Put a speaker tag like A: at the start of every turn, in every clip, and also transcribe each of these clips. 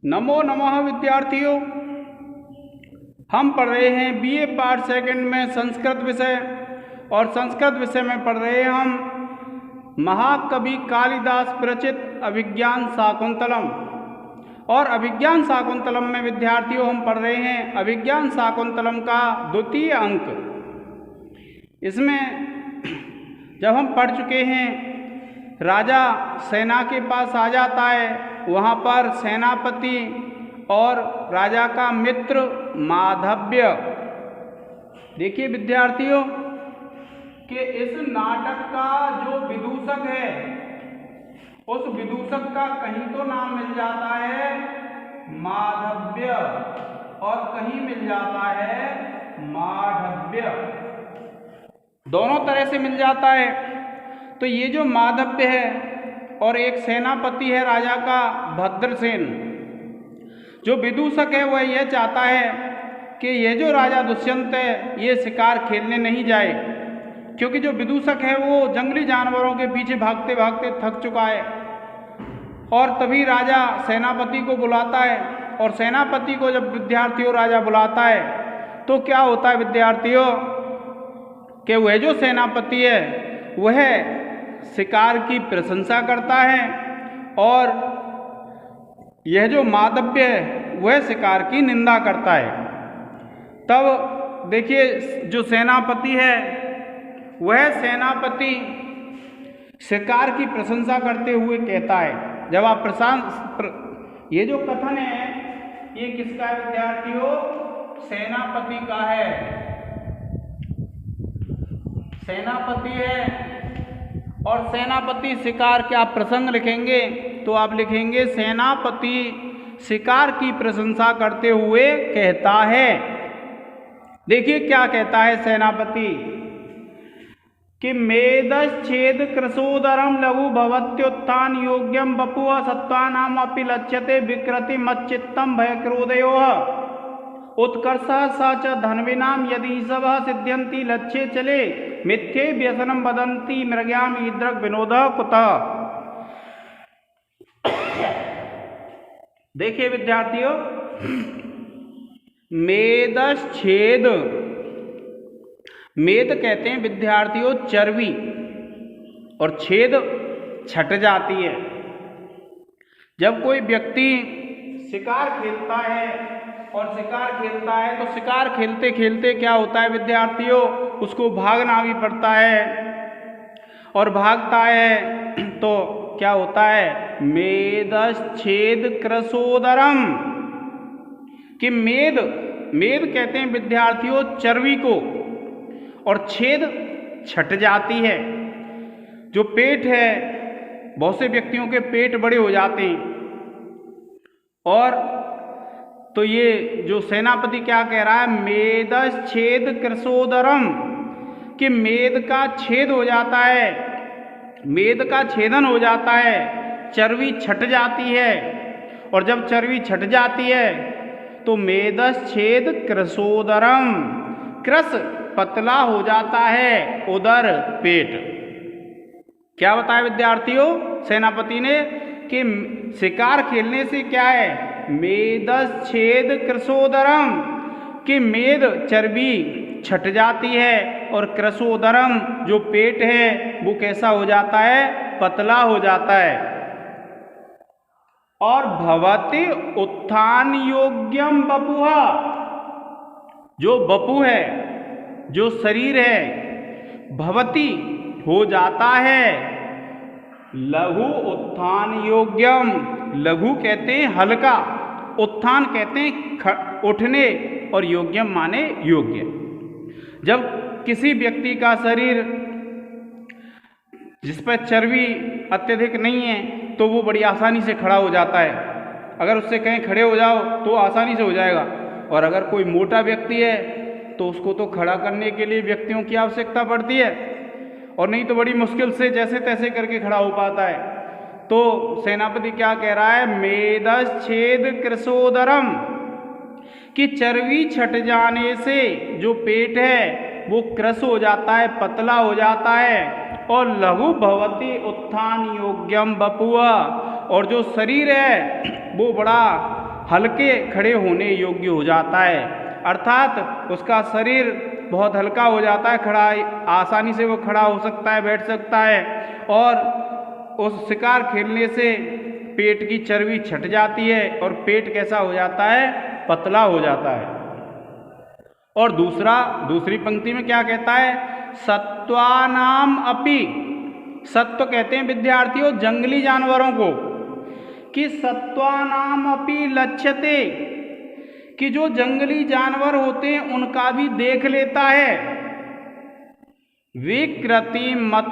A: नमो नमः विद्यार्थियों। हम पढ़ रहे हैं बीए पार्ट सेकंड में संस्कृत विषय, और संस्कृत विषय में पढ़ रहे हैं हम महाकवि कालिदास विरचित अभिज्ञान शाकुंतलम। और अभिज्ञान शाकुंतलम में विद्यार्थियों हम पढ़ रहे हैं अभिज्ञान शाकुंतलम का द्वितीय अंक। इसमें जब हम पढ़ चुके हैं, राजा सेना के पास आ जाता है, वहाँ पर सेनापति और राजा का मित्र माधव्य। देखिए विद्यार्थियों कि इस नाटक का जो विदूषक है, उस विदूषक का कहीं तो नाम मिल जाता है माधव्य और कहीं मिल जाता है माधव्य, दोनों तरह से मिल जाता है। तो ये जो माधव्य है और एक सेनापति है राजा का भद्रसेन, जो विदूषक है वह यह चाहता है कि यह जो राजा दुष्यंत है ये शिकार खेलने नहीं जाए, क्योंकि जो विदूषक है वो जंगली जानवरों के पीछे भागते भागते थक चुका है। और तभी राजा सेनापति को बुलाता है, और सेनापति को जब विद्यार्थियों राजा बुलाता है तो क्या होता है विद्यार्थियों कि वह जो सेनापति है वह शिकार की प्रशंसा करता है, और यह जो माधव्य है वह शिकार की निंदा करता है। तब देखिए जो सेनापति है वह सेनापति शिकार की प्रशंसा करते हुए कहता है, जब आप ये जो कथन है ये किसका है विद्यार्थियों? सेनापति का है। सेनापति है, और सेनापति शिकार के आप प्रसंग लिखेंगे तो आप लिखेंगे सेनापति शिकार की प्रशंसा करते हुए कहता है। देखिए क्या कहता है सेनापति कि मेदश्छेद कृशोदरम लघु भवत्युत्थान योग्यम बपुआ सत्वानाम अपि लक्ष्यते विकृति मच्चित्तम भयक्रोधयोः उत्कर्षः स च धन्विनाम यदि सबः सिद्ध्यन्ति लक्ष्ये चले मिथ्ये व्यसनम वदन्ति मृग्याम ईदृग् विनोदः कुतः। देखिए विद्यार्थियों, मेदश्छेद, मेद कहते हैं विद्यार्थियों चर्बी, और छेद छट जाती है। जब कोई व्यक्ति शिकार खेलता है और शिकार खेलता है तो शिकार खेलते खेलते क्या होता है विद्यार्थियों, उसको भागना भी पड़ता है, और भागता है तो क्या होता है मेदश्छेद कृशोदरम, कि मेद, मेद कहते हैं विद्यार्थियों चर्बी को, और छेद छट जाती है। जो पेट है, बहुत से व्यक्तियों के पेट बड़े हो जाते हैं, और तो ये जो सेनापति क्या कह रहा है मेदश्छेद कृशोदरम, कि मेद का छेद हो जाता है, मेद का छेदन हो जाता है, चर्बी छट जाती है, और जब चर्बी छट जाती है तो मेदश्छेद कृशोदरम, कृश पतला हो जाता है, उदर पेट। क्या बताया विद्यार्थियों सेनापति ने कि शिकार खेलने से क्या है मेदश्छेद कृशोदरम, कि मेद चर्बी छट जाती है, और कृशोदरम जो पेट है वो कैसा हो जाता है पतला हो जाता है। और भवति उत्थान योग्यम बपुहा, जो बपु है, जो शरीर है, भवति हो जाता है, लघु उत्थान योग्यम, लघु कहते हैं हल्का, उत्थान कहते हैं उठने, और योग्यम माने योग्य। जब किसी व्यक्ति का शरीर जिस पर चर्बी अत्यधिक नहीं है तो वो बड़ी आसानी से खड़ा हो जाता है। अगर उससे कहीं खड़े हो जाओ तो आसानी से हो जाएगा, और अगर कोई मोटा व्यक्ति है तो उसको तो खड़ा करने के लिए व्यक्तियों की आवश्यकता पड़ती है, और नहीं तो बड़ी मुश्किल से जैसे तैसे करके खड़ा हो पाता है। तो सेनापति क्या कह रहा है मेदश्छेद कृशोदरम, कि चर्बी छट जाने से जो पेट है वो कृश हो जाता है, पतला हो जाता है, और लघु भवति उत्थान योग्यम बपुआ, और जो शरीर है वो बड़ा हल्के खड़े होने योग्य हो जाता है, अर्थात उसका शरीर बहुत हल्का हो जाता है, खड़ा आसानी से वो खड़ा हो सकता है, बैठ सकता है, और उस शिकार खेलने से पेट की चर्बी छट जाती है और पेट कैसा हो जाता है, पतला हो जाता है। और दूसरी पंक्ति में क्या कहता है, सत्वानाम अपि, सत्व कहते हैं विद्यार्थियों जंगली जानवरों को, कि सत्वानाम अपि लक्ष्यते, कि जो जंगली जानवर होते हैं उनका भी देख लेता है। विकृति मत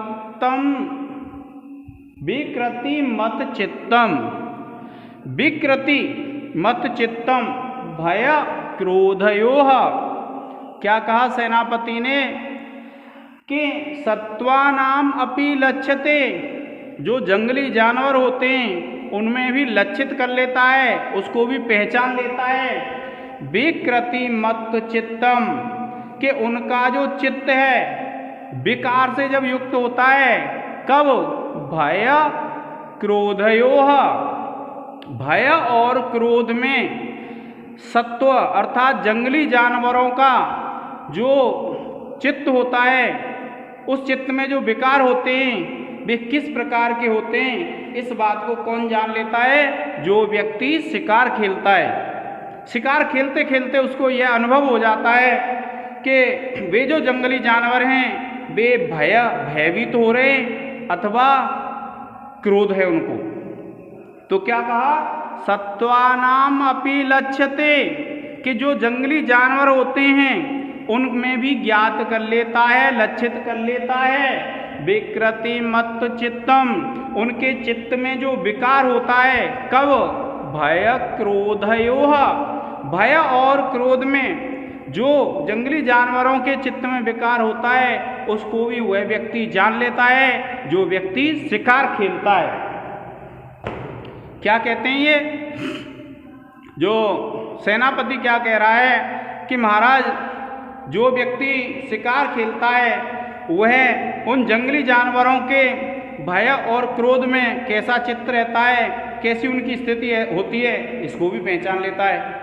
A: चित्तम, विकृति मत चित्तम भय क्रोधयोः। क्या कहा सेनापति ने कि सत्वानाम अपि लक्ष्यते, जो जंगली जानवर होते हैं उनमें भी लक्षित कर लेता है, उसको भी पहचान लेता है। विकृति मत चित्तम, कि उनका जो चित्त है विकार से जब युक्त होता है, कब, भय क्रोधयोः, भय और क्रोध में सत्व अर्थात जंगली जानवरों का जो चित्त होता है, उस चित्त में जो विकार होते हैं वे किस प्रकार के होते हैं, इस बात को कौन जान लेता है, जो व्यक्ति शिकार खेलता है। शिकार खेलते खेलते उसको यह अनुभव हो जाता है कि वे जो जंगली जानवर हैं वे भयभीत हो रहे अथवा क्रोध है उनको। तो क्या कहा, सत्वानाम अपि लक्ष्यते, कि जो जंगली जानवर होते हैं उनमें भी ज्ञात कर लेता है, लक्षित कर लेता है। विकृति मत चित्तम, उनके चित्त में जो विकार होता है, कब, भय क्रोधयोः, भय और क्रोध में जो जंगली जानवरों के चित्त में विकार होता है उसको भी वह व्यक्ति जान लेता है जो व्यक्ति शिकार खेलता है। क्या कहते हैं ये, जो सेनापति क्या कह रहा है कि महाराज जो व्यक्ति शिकार खेलता है वह उन जंगली जानवरों के भय और क्रोध में कैसा चित्त रहता है, कैसी उनकी स्थिति होती है, इसको भी पहचान लेता है।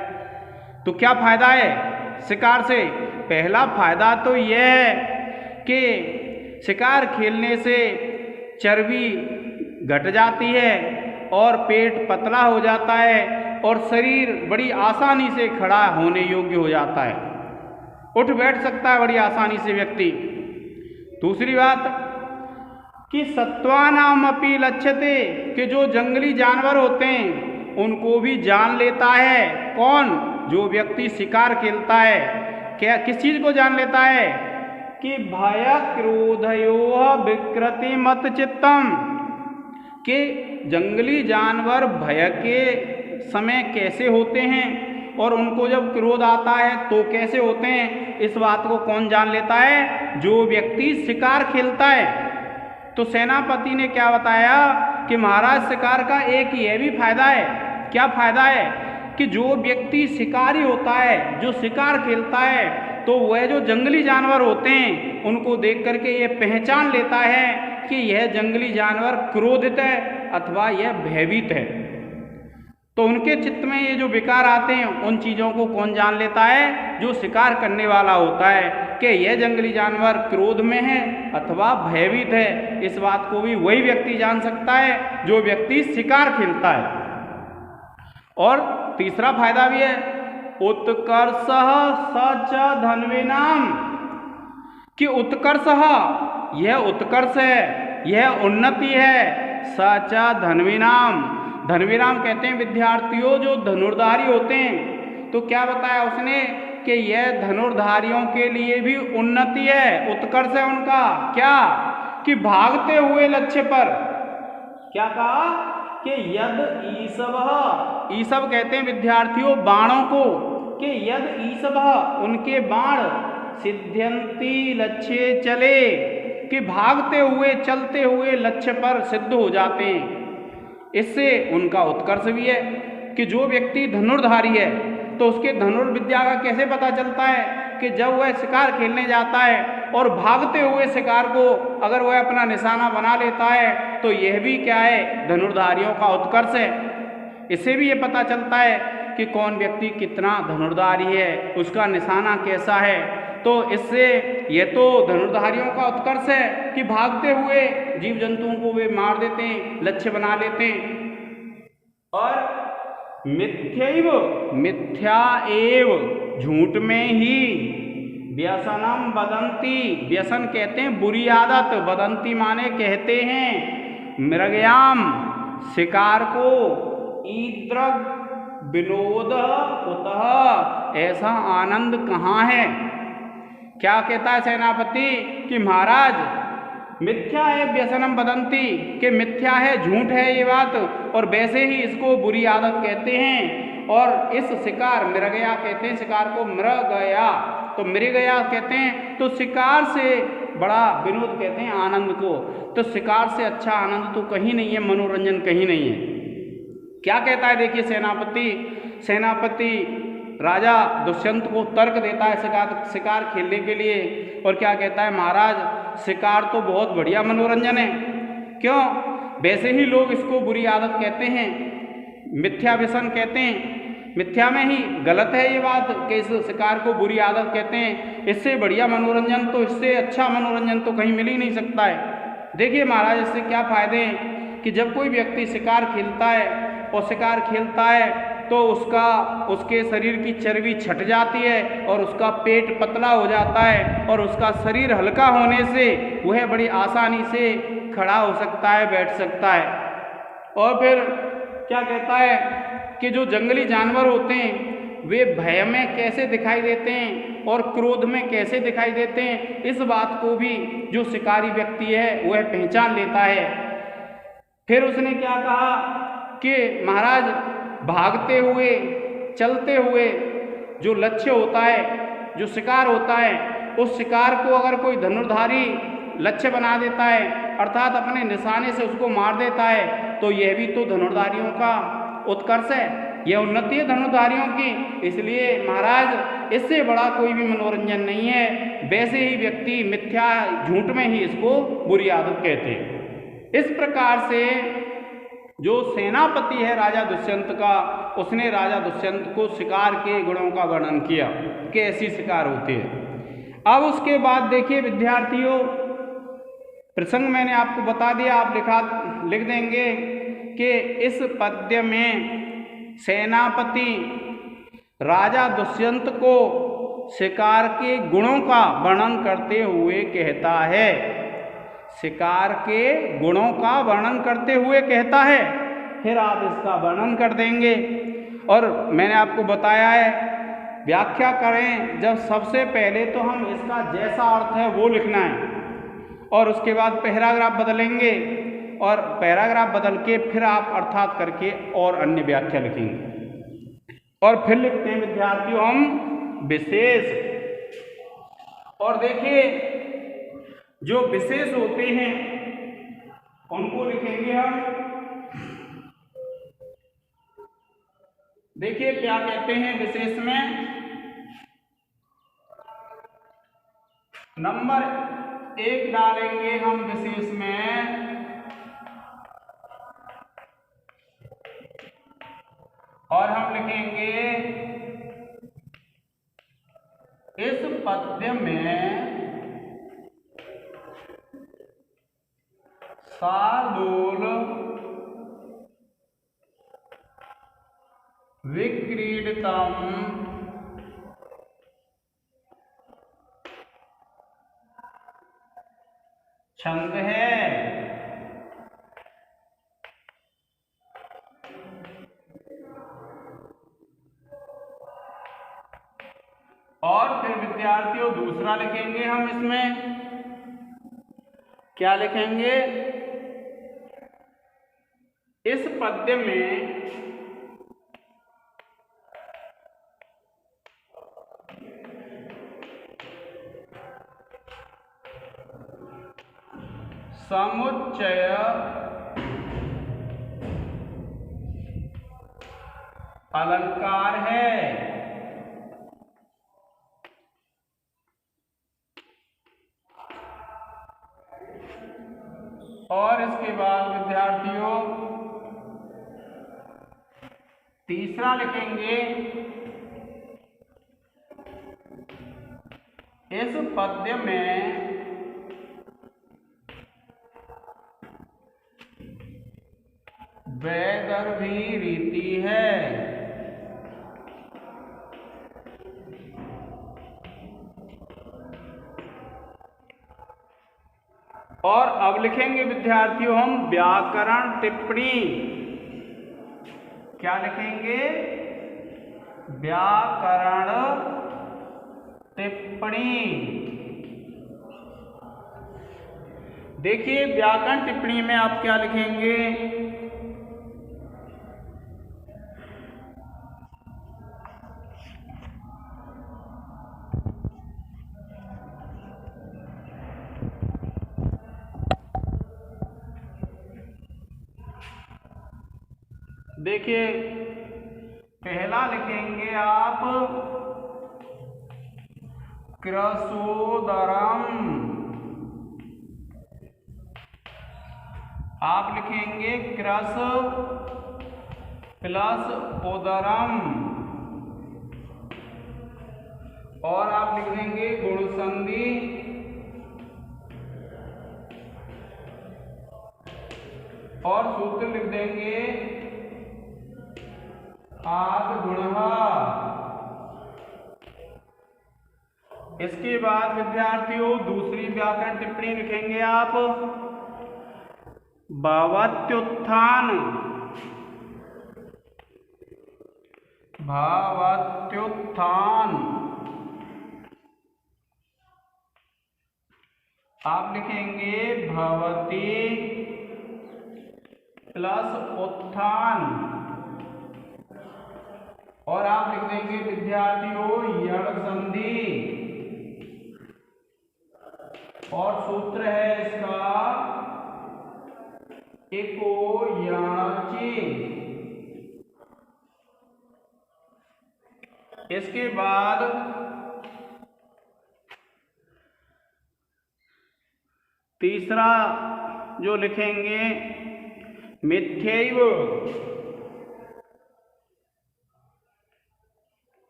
A: तो क्या फायदा है शिकार से? पहला फायदा तो यह है कि शिकार खेलने से चर्बी घट जाती है और पेट पतला हो जाता है और शरीर बड़ी आसानी से खड़ा होने योग्य हो जाता है, उठ बैठ सकता है बड़ी आसानी से व्यक्ति। दूसरी बात कि सत्वानाम अपि लक्ष्यते, कि जो जंगली जानवर होते हैं उनको भी जान लेता है। कौन? जो व्यक्ति शिकार खेलता है। क्या किस चीज को जान लेता है? कि भय क्रोधयोः विकृति मत चित्तम, कि जंगली जानवर भय के समय कैसे होते हैं और उनको जब क्रोध आता है तो कैसे होते हैं, इस बात को कौन जान लेता है? जो व्यक्ति शिकार खेलता है। तो सेनापति ने क्या बताया कि महाराज शिकार का एक यह भी फायदा है। क्या फायदा है? कि जो व्यक्ति शिकारी होता है, जो शिकार खेलता है, तो वह जो जंगली जानवर होते हैं उनको देख करके ये पहचान लेता है कि यह जंगली जानवर क्रोधित है अथवा यह भयभीत है। तो उनके चित्त में ये जो विकार आते हैं उन चीज़ों को कौन जान लेता है? जो शिकार करने वाला होता है कि यह जंगली जानवर क्रोध में है अथवा भयभीत है। इस बात को भी वही व्यक्ति जान सकता है जो व्यक्ति शिकार खेलता है। और तीसरा फायदा भी है, उत्कर्षः स च धन्विनाम, कि उत्कर्षः यह उत्कर्ष है, यह उन्नति है। स च धन्विनाम, धन्विनाम कहते हैं विद्यार्थियों जो धनुर्धारी होते हैं। तो क्या बताया उसने कि यह धनुर्धारियों के लिए भी उन्नति है, उत्कर्ष है उनका। क्या? कि भागते हुए लक्ष्य पर। क्या कहा? कि यद ईशवः, ईशव कहते हैं विद्यार्थियों बाणों को, कि यद ईशवः उनके बाण सिद्ध्यन्ति लक्ष्ये चले, कि भागते हुए चलते हुए लक्ष्य पर सिद्ध हो जाते हैं। इससे उनका उत्कर्ष भी है कि जो व्यक्ति धनुर्धारी है तो उसके धनुर्विद्या का कैसे पता चलता है? कि जब वह शिकार खेलने जाता है और भागते हुए शिकार को अगर वह अपना निशाना बना लेता है तो यह भी क्या है? धनुर्धारियों का उत्कर्ष है। इससे भी ये पता चलता है कि कौन व्यक्ति कितना धनुर्धारी है, उसका निशाना कैसा है। तो इससे ये तो धनुर्धारियों का उत्कर्ष है कि भागते हुए जीव जंतुओं को वे मार देते हैं, लक्ष्य बना लेते हैं। और मिथ्या एव झूठ में ही व्यसनम वदंती, व्यसन कहते हैं बुरी आदत, वदंती माने कहते हैं, मृगयाम शिकार को, ईदृग विनोद कुतः, ऐसा आनंद कहाँ है। क्या कहता है सेनापति कि महाराज मिथ्या है व्यसनम वदंती, कि मिथ्या है, झूठ है ये बात, और वैसे ही इसको बुरी आदत कहते हैं। और इस शिकार, मृगया कहते हैं शिकार को, मृगया तो मृगया कहते हैं, तो शिकार से बड़ा विनोद कहते हैं आनंद को। तो शिकार से अच्छा आनंद तो कहीं नहीं है, मनोरंजन कहीं नहीं है। क्या कहता है देखिए सेनापति राजा दुष्यंत को तर्क देता है शिकार खेलने के लिए। और क्या कहता है, महाराज शिकार तो बहुत बढ़िया मनोरंजन है, क्यों, वैसे ही लोग इसको बुरी आदत कहते हैं, मिथ्या व्यसन कहते हैं, मिथ्या में ही गलत है ये बात कि इस शिकार को बुरी आदत कहते हैं। इससे बढ़िया मनोरंजन तो, इससे अच्छा मनोरंजन तो कहीं मिल ही नहीं सकता है। देखिए महाराज इससे क्या फायदे हैं कि जब कोई व्यक्ति शिकार खेलता है और शिकार खेलता है तो उसके शरीर की चर्बी छट जाती है और उसका पेट पतला हो जाता है, और उसका शरीर हल्का होने से वह बड़ी आसानी से खड़ा हो सकता है, बैठ सकता है। और फिर क्या कहता है कि जो जंगली जानवर होते हैं वे भय में कैसे दिखाई देते हैं और क्रोध में कैसे दिखाई देते हैं, इस बात को भी जो शिकारी व्यक्ति है वह पहचान लेता है। फिर उसने क्या कहा कि महाराज भागते हुए, चलते हुए जो लक्ष्य होता है, जो शिकार होता है, उस शिकार को अगर कोई धनुर्धारी लक्ष्य बना देता है, अर्थात अपने निशाने से उसको मार देता है, तो यह भी तो धनुर्धारियों का उत्कर्ष है, यह उन्नति है धनुर्धारियों की। इसलिए महाराज इससे बड़ा कोई भी मनोरंजन नहीं है। वैसे ही व्यक्ति मिथ्या, झूठ में ही इसको बुरी आदत कहते हैं। इस प्रकार से जो सेनापति है राजा दुष्यंत का, उसने राजा दुष्यंत को शिकार के गुणों का वर्णन किया कि ऐसी शिकार होती है। अब उसके बाद देखिए विद्यार्थियों, प्रसंग मैंने आपको बता दिया, आप लिख देंगे कि इस पद्य में सेनापति राजा दुष्यंत को शिकार के गुणों का वर्णन करते हुए कहता है, शिकार के गुणों का वर्णन करते हुए कहता है। फिर आप इसका वर्णन कर देंगे। और मैंने आपको बताया है व्याख्या करें जब, सबसे पहले तो हम इसका जैसा अर्थ है वो लिखना है, और उसके बाद पैराग्राफ बदलेंगे, और पैराग्राफ बदल के फिर आप अर्थात करके और अन्य व्याख्या लिखेंगे। और फिर लिखते हैं विद्यार्थियों हम विशेष। और देखिए जो विशेष होते हैं उनको लिखेंगे हम। देखिए क्या कहते हैं विशेष में, नंबर 1 डालेंगे हम विशेष में और हम लिखेंगे इस पद्य में शार्दूल विक्रीडितम छंद है। और फिर विद्यार्थियों दूसरा लिखेंगे हम, इसमें क्या लिखेंगे, इस पद्य में समुच्चय अलंकार है। और इसके बाद विद्यार्थियों तीसरा लिखेंगे इस पद्य में वैदर्भी रीति है। और अब लिखेंगे विद्यार्थियों हम व्याकरण टिप्पणी। क्या लिखेंगे? व्याकरण टिप्पणी। देखिए व्याकरण टिप्पणी में आप क्या लिखेंगे? देखिए पहला लिखेंगे आप क्रसोदरम। आप लिखेंगे क्रस प्लस उदरम। और आप लिख देंगे गुण संधि और सूत्र लिख देंगे आद गुणः। इसके बाद विद्यार्थियों दूसरी व्याकरण टिप्पणी लिखेंगे आप भावात्युत्थान। भावात्युत्थान आप लिखेंगे भवति प्लस उत्थान। और आप लिख देंगे विद्यार्थियों यण संधि और सूत्र है इसका एको यणचि। इसके बाद तीसरा जो लिखेंगे मिथ्यैव।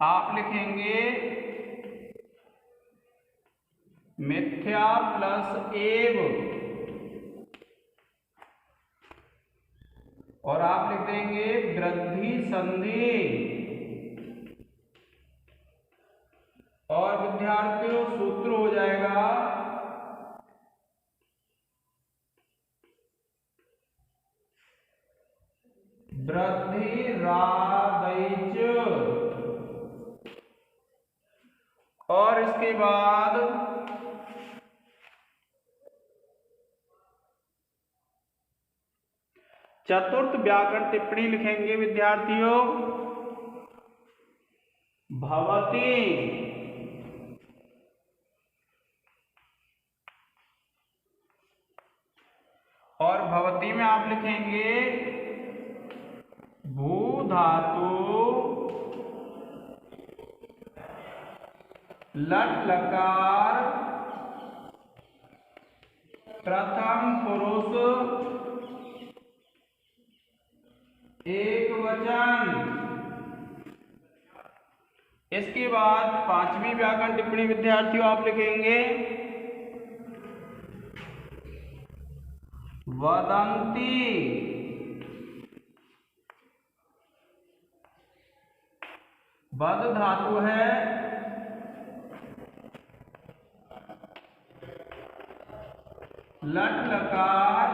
A: आप लिखेंगे मिथ्या प्लस एव। और आप लिख देंगे वृद्धि संधि। और विद्यार्थियों सूत्र हो जाएगा वृद्धि रादैच। और इसके बाद चतुर्थ व्याकरण टिप्पणी लिखेंगे विद्यार्थियों भवति। और भवति में आप लिखेंगे भू धातु लट लकार प्रथम पुरुष एक वचन। इसके बाद पांचवी व्याकरण टिप्पणी विद्यार्थियों आप लिखेंगे वदंती। वद धातु है लट लकार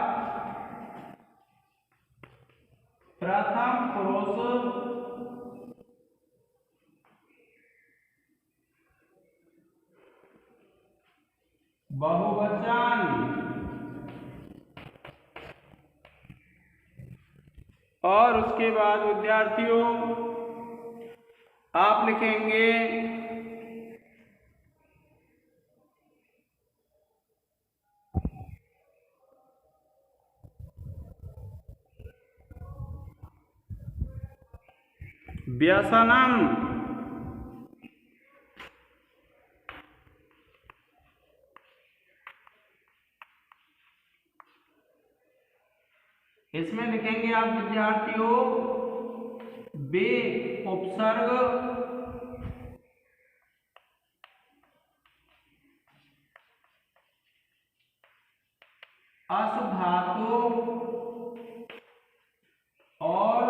A: प्रथम पुरुष बहुवचन। और उसके बाद विद्यार्थियों आप लिखेंगे व्यसनम। इसमें लिखेंगे आप विद्यार्थियों बे उपसर्ग अस धातु और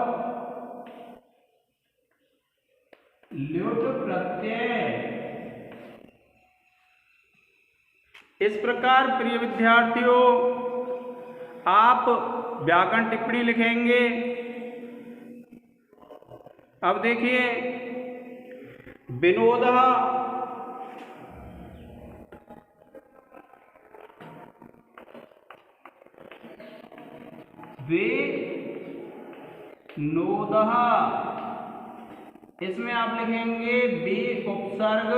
A: ल्युट प्रत्यय। इस प्रकार प्रिय विद्यार्थियों आप व्याकरण टिप्पणी लिखेंगे। अब देखिए विनोदः विनोदः, इसमें आप लिखेंगे बी उपसर्ग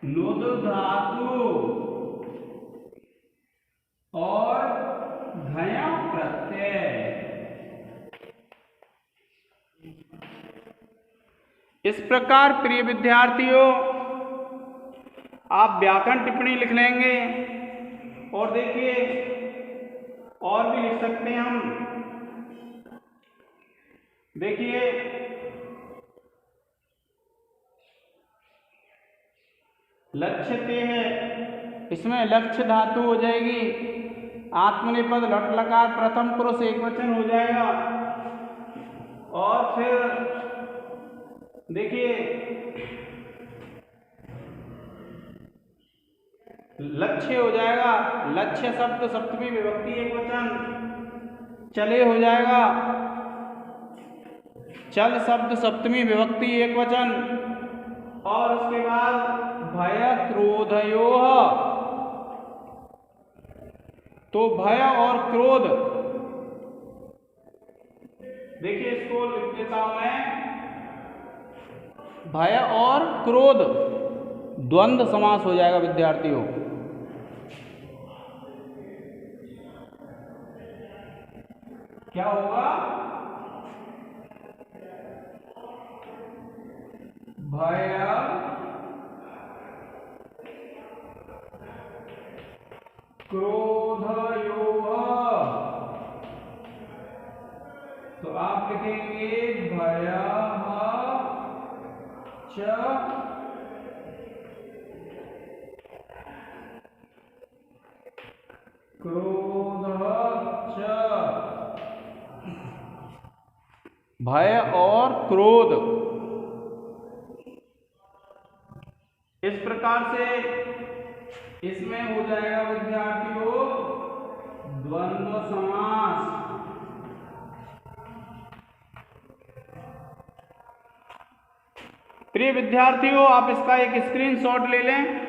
A: नुद धातु और घया प्रत्यय। इस प्रकार प्रिय विद्यार्थियों आप व्याकरण टिप्पणी लिख लेंगे। और देखिए और भी लिख सकते हैं हम। देखिए लक्ष्यते है, इसमें लक्ष्य धातु हो जाएगी, आत्मनेपद लट लकार प्रथम पुरुष एकवचन हो जाएगा। और फिर देखिए लक्ष्य हो जाएगा, लक्ष्य शब्द सप्तमी विभक्ति एकवचन। चले हो जाएगा, चल शब्द सप्तमी विभक्ति एकवचन। और उसके बाद भय क्रोधयोः, तो भय और क्रोध, देखिए इसको लिख देता हूं मैं, भय और क्रोध द्वंद्व समास हो जाएगा विद्यार्थियों। क्या होगा? भय क्रोधयोः, तो आप लिखेंगे भयः च क्रोधः च, भय और क्रोध। इस प्रकार से इसमें हो जाएगा विद्यार्थियों द्वंद्व समास। प्रिय विद्यार्थियों आप इसका एक स्क्रीनशॉट ले लें।